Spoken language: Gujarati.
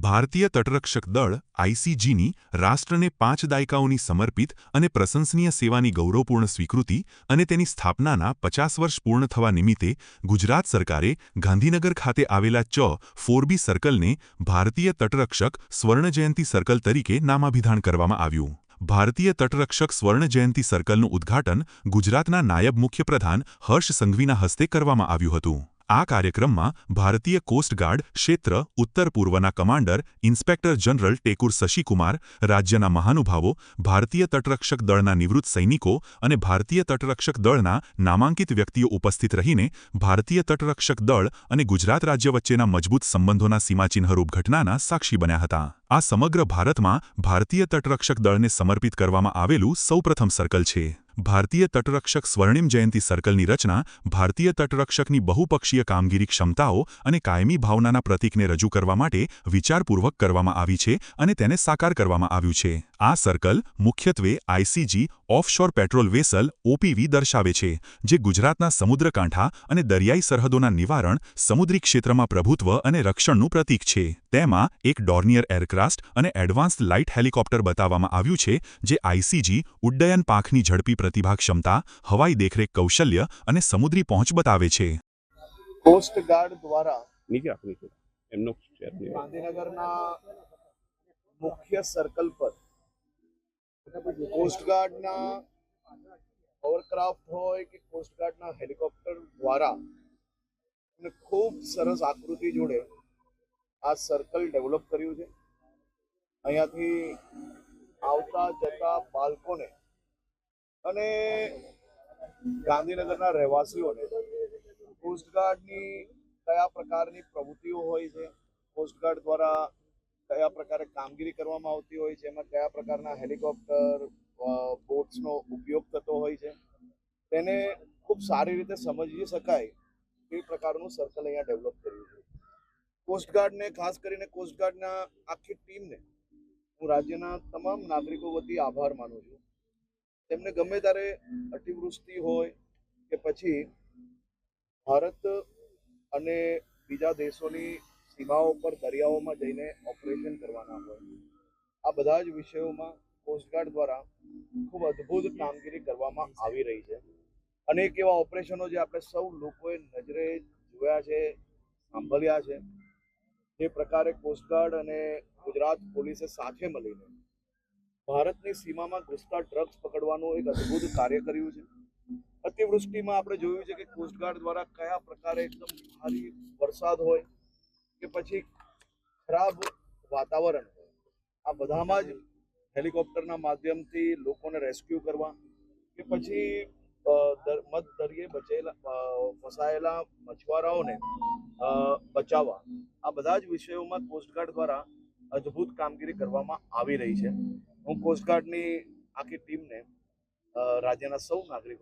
ભારતીય તટરક્ષક દળ આઈસીજીની રાષ્ટ્રને 5 દાયકાઓની સમર્પિત અને પ્રશંસનીય સેવાની ગૌરવપૂર્ણ સ્વીકૃતિ અને તેની સ્થાપનાના 50 વર્ષ પૂર્ણ થવા નિમિત્તે ગુજરાત સરકારે ગાંધીનગર ખાતે આવેલા 4B સર્કલને ભારતીય તટરક્ષક સ્વર્ણ જયંતિ સર્કલ તરીકે નામાભિધાન કરવામાં આવ્યું। ભારતીય તટરક્ષક સ્વર્ણ જયંતિ સર્કલનું ઉદ્ઘાટન ગુજરાતના નાયબ મુખ્યપ્રધાન હર્ષ સંઘવીના હસ્તે કરવામાં આવ્યું હતું। આ કાર્યક્રમમાં ભારતીય કોસ્ટગાર્ડ ક્ષેત્ર ઉત્તર પૂર્વના commander inspector general Tekur Shashikumar, રાજ્યના મહાનુભાવો, ભારતીય તટરક્ષક દળના નિવૃત્ત સૈનિકો અને ભારતીય તટરક્ષક દળના નામાંકિત વ્યક્તિઓ ઉપસ્થિત રહીને ભારતીય તટરક્ષક દળ અને ગુજરાત રાજ્ય વચ્ચેના મજબૂત સંબંધોના સીમાચિહ્નરૂપ ઘટનાના સાક્ષી બન્યા હતા। આ સમગ્ર ભારતમાં ભારતીય તટરક્ષક દળને સમર્પિત કરવામાં આવેલું સૌપ્રથમ સર્કલ છે। ભારતીય તટરક્ષક સ્વર્ણિમ જયંતિ સર્કલની રચના ભારતીય તટરક્ષકની બહુપક્ષીય કામગીરી ક્ષમતાઓ અને કાયમી ભાવનાના પ્રતીકને રજૂ કરવા માટે વિચારપૂર્વક કરવામાં આવી છે અને તેને સાકાર કરવામાં આવ્યું છે। આ સર્કલ મુખ્યત્વે ICG offshore petrol vessel OPV દર્શાવે છે, જે ગુજરાતના સમુદ્રકાંઠા અને દરિયાઈ સરહદોના નિવારણ, સમુદ્રી ક્ષેત્રમાં પ્રભુત્વ અને રક્ષણનું પ્રતીક છે। તેમાં એક ડોર્નિયર એરક્રાફ્ટ અને એડવાન્સ્ડ લાઇટ હેલિકોપ્ટર બતાવવામાં આવ્યું છે, જે આઈસીજી ઉડ્ડયન પાંખની ઝડપી પ્રતિભા ક્ષમતા, હવાઈ દેખરેખ કૌશલ્ય અને સમુદ્રી પહોંચ બતાવે છે। કોસ્ટગાર્ડ દ્વારા ગાંધીનગરના મુખ્ય સર્કલ પર કોસ્ટગાર્ડના હોવરક્રાફ્ટ હોય કે કોસ્ટગાર્ડના હેલિકોપ્ટર દ્વારા ખૂબ સરસ આકૃતિ જોડે આ સર્કલ ડેવલપ કર્યું છે। અહીંયાથી આવતા જતા બાળકોને અને ગાંધીનગરના રહેવાસીઓને કોસ્ટગાર્ડની કયા પ્રકારની પ્રવૃત્તિઓ હોય છે, કોસ્ટગાર્ડ દ્વારા કયા પ્રકારે કામગીરી કરવામાં આવતી હોય છે, એમાં કયા પ્રકારના હેલિકોપ્ટર બોટ્સનો ઉપયોગ થતો હોય છે, તેને ખૂબ સારી રીતે સમજી શકાય એ પ્રકારનું સર્કલ અહીંયા ડેવલપ કર્યું છે। કોસ્ટગાર્ડને ખાસ કરીને કોસ્ટગાર્ડના આખી ટીમને હું રાજ્યના તમામ નાગરિકો વતી આભાર માનું છું। તેમને ગમે ત્યારે અતિવૃષ્ટિ હોય કે પછી ભારત અને બીજા દેશોની સીમાઓ પર દરિયાઓમાં જઈને ઓપરેશન કરવાના હોય, આ બધા જ વિષયોમાં કોસ્ટગાર્ડ દ્વારા ખૂબ અદ્ભુત કામગીરી કરવામાં આવી રહી છે। અનેક એવા ઓપરેશનો જે આપણે સૌ લોકોએ નજરે જોયા છે, સાંભળ્યા છે, જે પ્રકારે કોસ્ટગાર્ડ અને ગુજરાત પોલીસે સાથે મળીને ભારતની સીમામાં ઘૂસતા ડ્રગ્સ પકડવાનું એક અદ્ભુત કાર્ય કર્યું છે। અતિવૃષ્ટિમાં આપણે જોયું છે કે કોસ્ટગાર્ડ દ્વારા કયા પ્રકારે એકદમ ભારે વરસાદ હોય કે પછી ખરાબ વાતાવરણ હોય, આ બધામાં જ હેલિકોપ્ટરના માધ્યમથી લોકોને રેસ્ક્યુ કરવા કે પછી મધદરિયે ફસાયેલા મછુઆરાઓને બચાવવા, આ બધા જ વિષયોમાં કોસ્ટગાર્ડ દ્વારા અદ્ભુત કામગીરી કરવામાં આવી રહી છે। હું કોસ્ટગાર્ડની આખી ટીમને રાજ્યના સૌ નાગરિકો